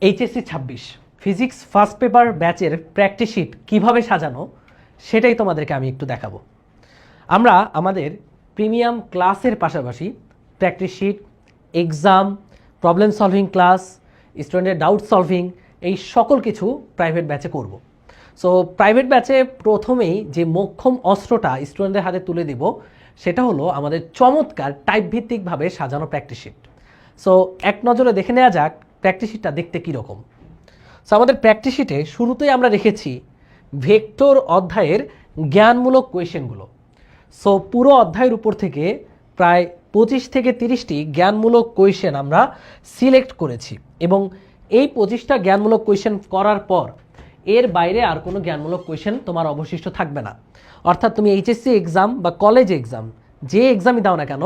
HSC 26 physics first paper ব্যাচের practice sheet কীভাবে সাজানো সেটাই তোমাদেরকে আমি একটু দেখাবো। আমরা আমাদের প্রিমিয়াম ক্লাসের পাশাপাশি practice sheet, exam, problem solving class, স্টুডেন্টের ডাউট সলভিং এই সকল কিছু প্রাইভেট ব্যাচে করব। সো প্রাইভেট ব্যাচে প্রথমেই যে মোক্ষম অস্ত্রটা স্টুডেন্টদের হাতে তুলে দেব সেটা হলো আমাদের চমৎকার টাইপ ভিত্তিকভাবে সাজানো প্র্যাকটিস শিট। সো এক নজরে দেখে নেওয়া যাক প্র্যাকটিস শিটটা দেখতে কীরকম। সো আমাদের প্র্যাকটিস শিটে শুরুতেই আমরা রেখেছি ভেক্টর অধ্যায়ের জ্ঞানমূলক কোয়েশ্চেনগুলো। সো পুরো অধ্যায়ের উপর থেকে প্রায় 25 থেকে 30টি জ্ঞানমূলক কোয়েশ্চেন আমরা সিলেক্ট করেছি এবং এই 25টা জ্ঞানমূলক কোয়েশ্চেন করার পর এর বাইরে আর কোনো জ্ঞানমূলক কোয়েশ্চেন তোমার অবশিষ্ট থাকবে না। অর্থাৎ তুমি এইচএসসি এক্সাম বা কলেজ এক্সাম যে এক্সামই দাও না কেন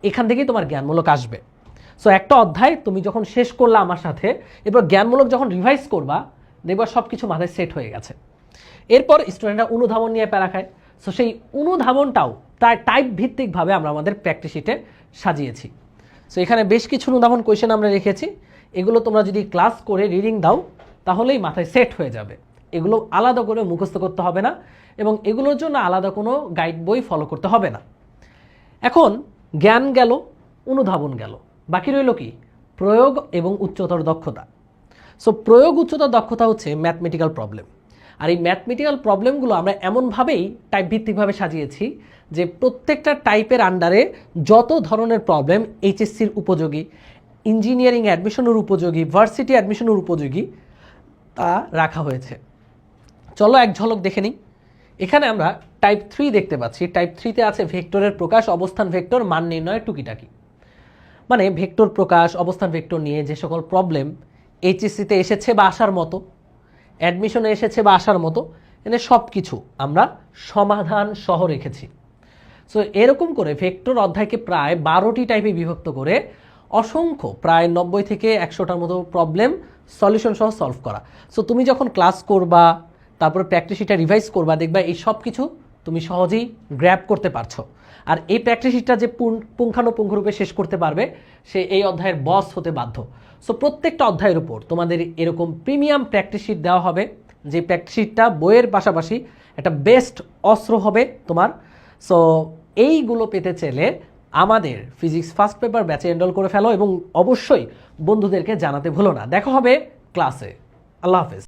এখান থেকেই তোমার জ্ঞানমূলক আসবে। সো একটা অধ্যায় তুমি যখন শেষ করলা আমার সাথে, এরপর জ্ঞানমূলক যখন রিভাইজ করবা দেখবা সব কিছু মাথায় সেট হয়ে গেছে। এরপর স্টুডেন্টরা অনুধাবন নিয়ে প্যারা খায়। সো সেই অনুধাবনটাও তার টাইপ ভিত্তিকভাবে আমরা আমাদের প্র্যাকটিস শিটে সাজিয়েছি। সো এখানে বেশ কিছু অনুধাবন কোয়েশ্চেন আমরা রেখেছি। এগুলো তোমরা যদি ক্লাস করে রিডিং দাও তাহলেই মাথায় সেট হয়ে যাবে। এগুলো আলাদা করে মুখস্থ করতে হবে না এবং এগুলোর জন্য আলাদা কোনো গাইড বই ফলো করতে হবে না। এখন জ্ঞান গেল, অনুধাবন গেল, বাকি রইল কি? প্রয়োগ এবং উচ্চতর দক্ষতা। সো প্রয়োগ উচ্চতর দক্ষতা হচ্ছে ম্যাথমেটিক্যাল প্রবলেম। আর এই ম্যাথমেটিক্যাল প্রবলেমগুলো আমরা এমনভাবেই টাইপ ভিত্তিকভাবে সাজিয়েছি যে প্রত্যেকটা টাইপের আন্ডারে যত ধরনের প্রবলেম এইচএসসির উপযোগী, ইঞ্জিনিয়ারিং অ্যাডমিশনের উপযোগী, ভার্সিটি অ্যাডমিশনের উপযোগী তা রাখা হয়েছে। চলো এক ঝলক দেখে নিই। এখানে আমরা টাইপ 3 দেখতে পাচ্ছি। টাইপ 3তে আছে ভেক্টরের প্রকাশ, অবস্থান ভেক্টর, মান নির্ণয়, টুকিটাকি। মানে ভেক্টর প্রকাশ, অবস্থান ভেক্টর নিয়ে যে সকল প্রবলেম এইচএসসিতে এসেছে বা আসার মতো, অ্যাডমিশনে এসেছে বা আসার মতো, এনে সব কিছু আমরা সমাধান সহ রেখেছি। সো এরকম করে ভেক্টর অধ্যায়কে প্রায় 12টি টাইপে বিভক্ত করে অসংখ্য প্রায় 90 থেকে 100টার মতো প্রবলেম সলিউশন সহ সলভ করা। সো তুমি যখন ক্লাস করবা, তারপরে প্র্যাকটিস শিটটা রিভাইজ করবা, দেখবা এই সব কিছু তুমি সহজেই গ্র্যাব করতে পারছো। আর এই প্র্যাকটিস শিটটা যে পুঙ্খানুপুঙ্খরূপে শেষ করতে পারবে সে এই অধ্যায়ের বস হতে বাধ্য। সো প্রত্যেকটা অধ্যায়ের উপর তোমাদের এরকম প্রিমিয়াম প্র্যাকটিস শিট দেওয়া হবে, যে প্র্যাকটিস শিটটা বইয়ের পাশাপাশি একটা বেস্ট অস্ত্র হবে তোমার। সো এইগুলো পেতে চাইলে আমাদের ফিজিক্স ফার্স্ট পেপার ব্যাচে এনরোল করে ফেলো এবং অবশ্যই বন্ধুদেরকে জানাতে ভুলো না। দেখা হবে ক্লাসে। আল্লাহ হাফেজ।